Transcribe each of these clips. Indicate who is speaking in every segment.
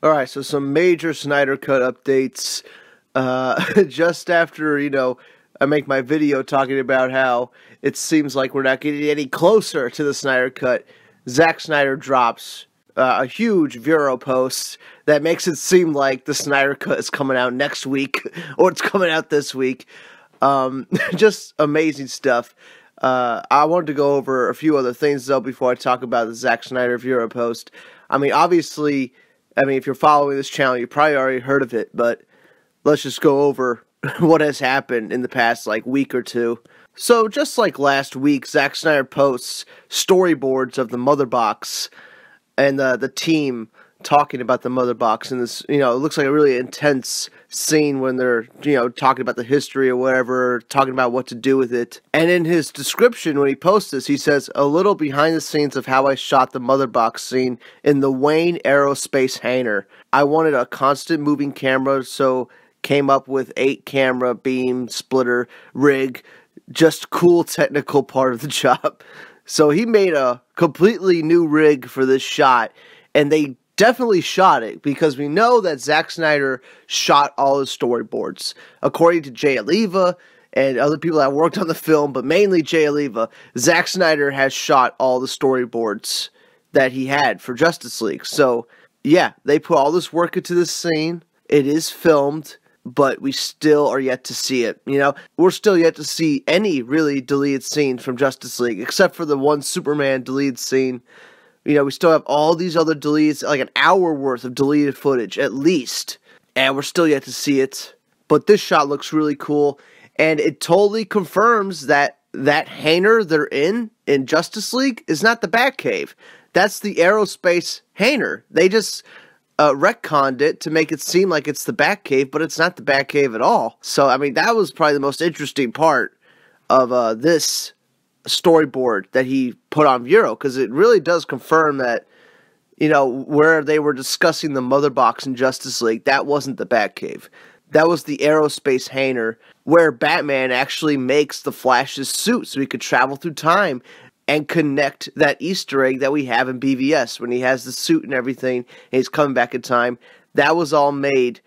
Speaker 1: Alright, so some major Snyder Cut updates. Just after, I make my video talking about how it seems like we're not getting any closer to the Snyder Cut, Zack Snyder drops a huge Vero post that makes it seem like the Snyder Cut is coming out next week, or it's coming out this week. Just amazing stuff. I wanted to go over a few other things, though, before I talk about the Zack Snyder Vero post. Obviously, if you're following this channel, you probably already heard of it, but let's just go over what has happened in the past, week or two. So, just like last week, Zack Snyder posts storyboards of the motherbox and the team talking about the motherbox, and this, it looks like a really intense scene when they're, talking about the history or whatever, talking about what to do with it. And in his description, when he posts this, he says, "A little behind the scenes of how I shot the motherbox scene in the Wayne Aerospace hangar. I wanted a constant moving camera, so came up with 8-camera beam splitter rig, just cool technical part of the job." So he made a completely new rig for this shot, and they definitely shot it, because we know that Zack Snyder shot all his storyboards. According to Jay Oliva and other people that worked on the film, but mainly Jay Oliva, Zack Snyder has shot all the storyboards that he had for Justice League. So, yeah, they put all this work into this scene. It is filmed, but we still are yet to see it. We're still yet to see any really deleted scenes from Justice League, except for the one Superman deleted scene. We still have all these other deletes, like an hour worth of deleted footage, at least. And we're still yet to see it. But this shot looks really cool. And it totally confirms that that hangar they're in Justice League is not the Batcave. That's the aerospace hangar. They just retconned it to make it seem like it's the Batcave, but it's not the Batcave at all. So, that was probably the most interesting part of this storyboard that he put on Vero, because it really does confirm that, where they were discussing the motherbox in Justice League, that wasn't the Batcave. That was the aerospace hangar where Batman actually makes the Flash's suit so he could travel through time and connect that Easter egg that we have in BVS when he has the suit and everything and he's coming back in time. That was all made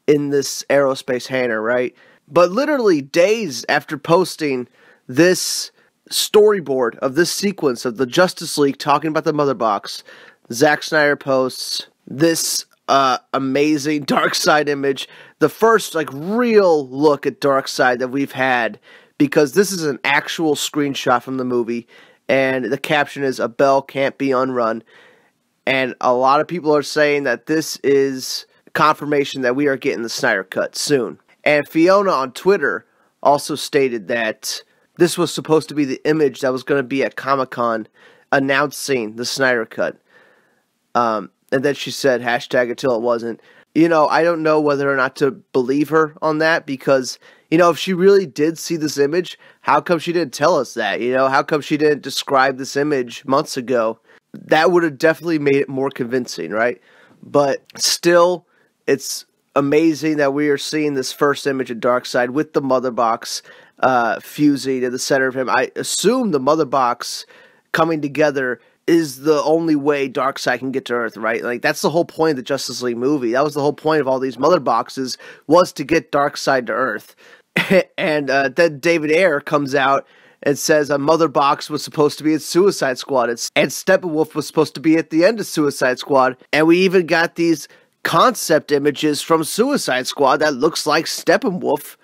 Speaker 1: in this aerospace hangar, right? But literally days after posting this storyboard of this sequence of the Justice League talking about the motherbox, Zack Snyder posts this amazing Darkseid image, the first real look at Darkseid that we've had, because this is an actual screenshot from the movie, and the caption is, "A bell can't be unrun." And a lot of people are saying that this is confirmation that we are getting the Snyder Cut soon. And Fiona on Twitter also stated that this was supposed to be the image that was going to be at Comic-Con announcing the Snyder Cut. And then she said, hashtag until it wasn't. I don't know whether or not to believe her on that, because, if she really did see this image, how come she didn't tell us that? How come she didn't describe this image months ago? That would have definitely made it more convincing, right? But still, it's amazing that we are seeing this first image of Darkseid with the motherbox fusing in the center of him. I assume the motherbox coming together is the only way Darkseid can get to Earth, right? That's the whole point of the Justice League movie. That was the whole point of all these motherboxes, was to get Darkseid to Earth. And then David Ayer comes out and says a motherbox was supposed to be at Suicide Squad, and Steppenwolf was supposed to be at the end of Suicide Squad. And we even got these concept images from Suicide Squad that looks like Steppenwolf,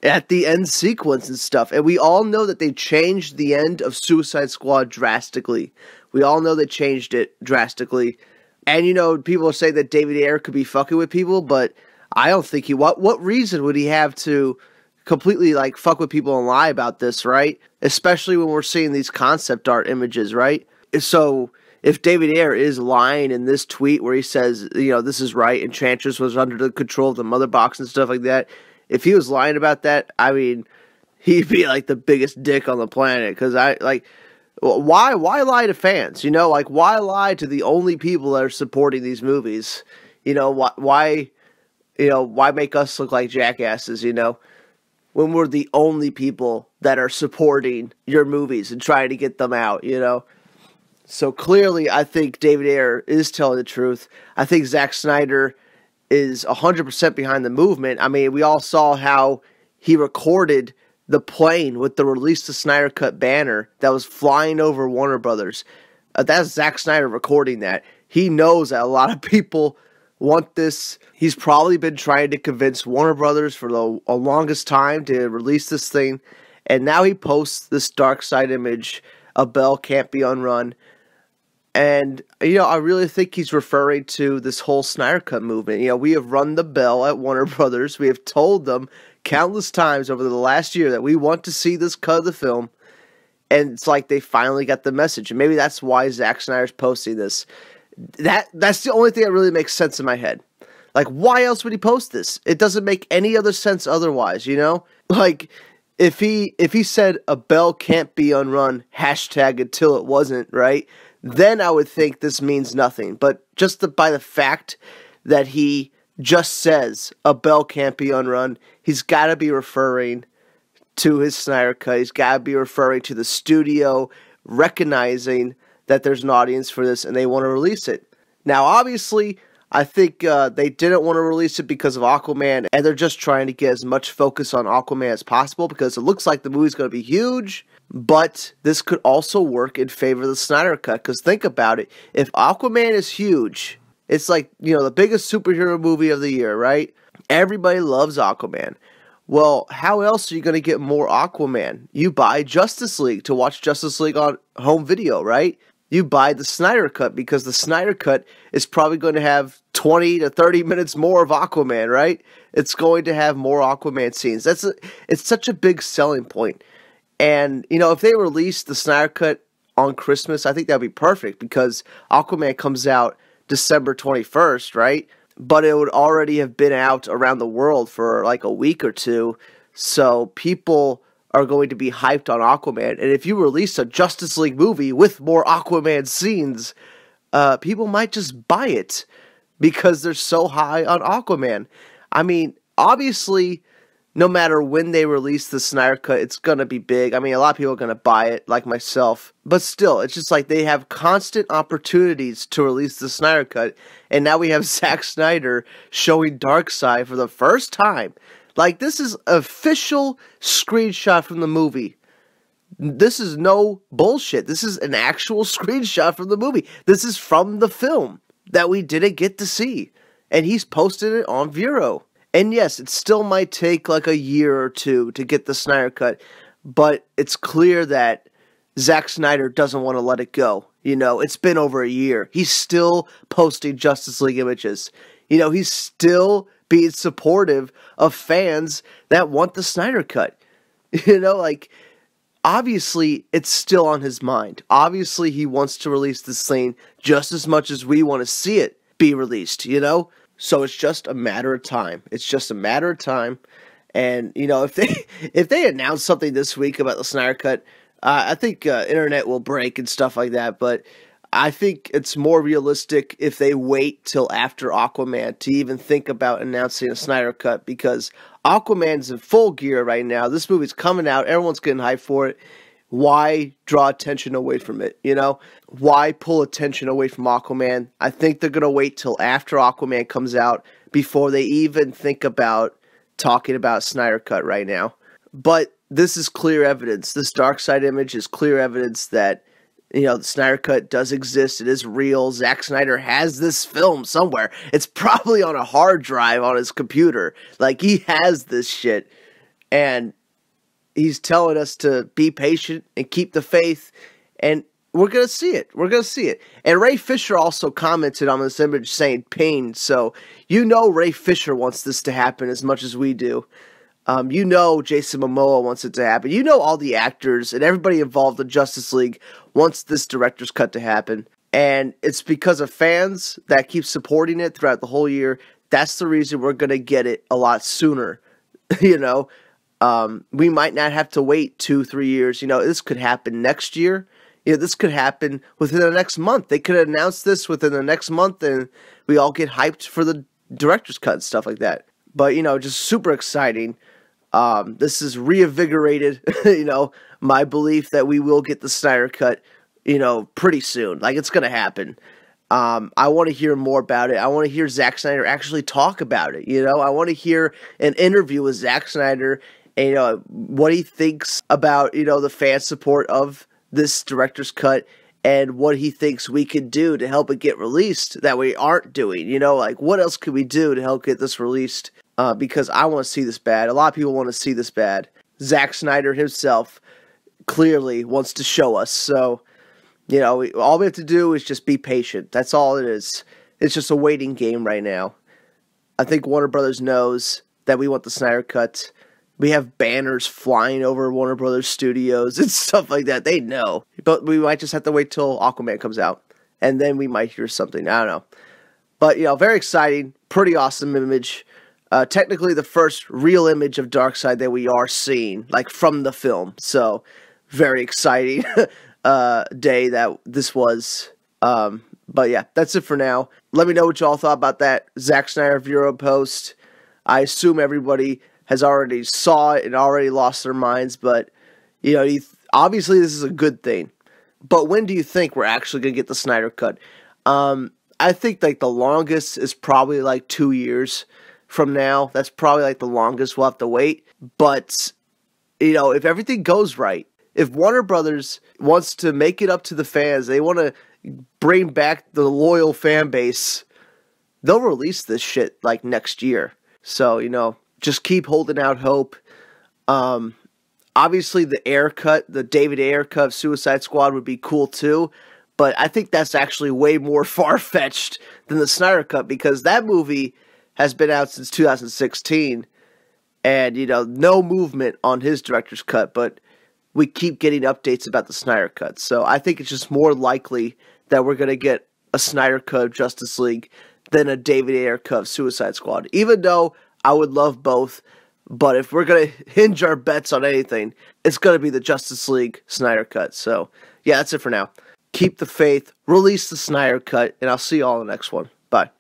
Speaker 1: at the end sequence and stuff. And we all know that they changed the end of Suicide Squad drastically. We all know they changed it drastically. And, people are saying that David Ayer could be fucking with people, but I don't think he... What reason would he have to completely, fuck with people and lie about this, right? Especially when we're seeing these concept art images, right? So, if David Ayer is lying in this tweet where he says, this is right, Enchantress was under the control of the motherbox and stuff like that, if he was lying about that, he'd be the biggest dick on the planet. Because why lie to fans? Why lie to the only people that are supporting these movies? Why make us look like jackasses? When we're the only people that are supporting your movies and trying to get them out. So clearly, I think David Ayer is telling the truth. I think Zack Snyder is 100% behind the movement. I mean, we all saw how he recorded the plane with the Release the Snyder Cut banner that was flying over Warner Brothers. That's Zack Snyder recording that. He knows that a lot of people want this. He's probably been trying to convince Warner Brothers for the longest time to release this thing. And now he posts this Darkseid image, a bell can't be unrun. And, I really think he's referring to this whole Snyder Cut movement. We have run the bell at Warner Brothers. We have told them countless times over the last year that we want to see this cut of the film. And it's like they finally got the message. And maybe that's why Zack Snyder's posting this. That's the only thing that really makes sense in my head. Like, why else would he post this? It doesn't make any other sense otherwise, Like, if he said a bell can't be unrun, hashtag until it wasn't, right? Then I would think this means nothing. But just by the fact that he just says a bell can't be unrun, he's got to be referring to his Snyder Cut. He's got to be referring to the studio, recognizing that there's an audience for this and they want to release it. Now, obviously, I think they didn't want to release it because of Aquaman, and they're just trying to get as much focus on Aquaman as possible because it looks like the movie's going to be huge. But this could also work in favor of the Snyder Cut, because think about it. If Aquaman is huge, it's like, the biggest superhero movie of the year, right? Everybody loves Aquaman. Well, how else are you going to get more Aquaman? You buy Justice League to watch Justice League on home video, right? You buy the Snyder Cut because the Snyder Cut is probably going to have 20 to 30 minutes more of Aquaman, right? It's going to have more Aquaman scenes. It's such a big selling point. And, if they release the Snyder Cut on Christmas, I think that would be perfect because Aquaman comes out December 21st, right? But it would already have been out around the world for like a week or two. So people are going to be hyped on Aquaman. And if you release a Justice League movie with more Aquaman scenes, people might just buy it because they're so high on Aquaman. I mean, obviously, no matter when they release the Snyder Cut, it's going to be big. I mean, a lot of people are going to buy it, like myself. But still, it's just like they have constant opportunities to release the Snyder Cut. And now we have Zack Snyder showing Darkseid for the first time. Like, this is official screenshot from the movie. This is no bullshit. This is an actual screenshot from the movie. This is from the film that we didn't get to see. And he's posted it on Vero. And yes, it still might take like a year or two to get the Snyder Cut, but it's clear that Zack Snyder doesn't want to let it go. It's been over a year. He's still posting Justice League images. He's still being supportive of fans that want the Snyder Cut. Obviously, it's still on his mind. Obviously, he wants to release this thing just as much as we want to see it be released, So it's just a matter of time. It's just a matter of time. And, if they announce something this week about the Snyder Cut, I think internet will break and stuff like that. But I think it's more realistic if they wait till after Aquaman to even think about announcing a Snyder Cut, because Aquaman's in full gear right now. This movie's coming out. Everyone's getting hyped for it. Why draw attention away from it, Why pull attention away from Aquaman? I think they're going to wait till after Aquaman comes out before they even think about talking about Snyder Cut right now. But this is clear evidence. This Darkseid image is clear evidence that, the Snyder Cut does exist. It is real. Zack Snyder has this film somewhere. It's probably on a hard drive on his computer. Like, he has this shit. And he's telling us to be patient and keep the faith, and we're going to see it. We're going to see it. And Ray Fisher also commented on this image saying pain, so Ray Fisher wants this to happen as much as we do. Jason Momoa wants it to happen. All the actors and everybody involved in Justice League wants this director's cut to happen. And it's because of fans that keep supporting it throughout the whole year. That's the reason we're going to get it a lot sooner, We might not have to wait 2-3 years. This could happen next year. This could happen within the next month. They could announce this within the next month, and we all get hyped for the director's cut and stuff like that. But, just super exciting. This has reinvigorated, my belief that we will get the Snyder Cut pretty soon. Like, it's going to happen. I want to hear more about it. I want to hear Zack Snyder actually talk about it. I want to hear an interview with Zack Snyder and, what he thinks about, the fan support of this director's cut and what he thinks we could do to help it get released that we aren't doing. Like, what else could we do to help get this released? Because I want to see this bad. A lot of people want to see this bad. Zack Snyder himself clearly wants to show us. So, all we have to do is just be patient. That's all it is. It's just a waiting game right now. I think Warner Brothers knows that we want the Snyder Cut. We have banners flying over Warner Brothers Studios and stuff like that. They know. But we might just have to wait till Aquaman comes out. And then we might hear something. I don't know. But, very exciting. Pretty awesome image. Technically the first real image of Darkseid that we are seeing, like from the film. So, very exciting day that this was. But yeah, that's it for now. Let me know what y'all thought about that Zack Snyder Bureau post. I assume everybody has already saw it and already lost their minds, but obviously this is a good thing. But when do you think we're actually going to get the Snyder Cut? I think like the longest is probably like 2 years from now. That's probably like the longest we'll have to wait. But, if everything goes right, if Warner Brothers wants to make it up to the fans, they want to bring back the loyal fan base, they'll release this shit like next year. So, just keep holding out hope. Obviously the Ayer cut, the David Ayer cut of Suicide Squad would be cool too, but I think that's actually way more far-fetched than the Snyder cut because that movie has been out since 2016 and, no movement on his director's cut, but we keep getting updates about the Snyder cut. So I think it's just more likely that we're going to get a Snyder cut of Justice League than a David Ayer cut of Suicide Squad, even though I would love both. But if we're going to hinge our bets on anything, it's going to be the Justice League Snyder cut. So, yeah, that's it for now. Keep the faith, release the Snyder cut, and I'll see you all in the next one. Bye.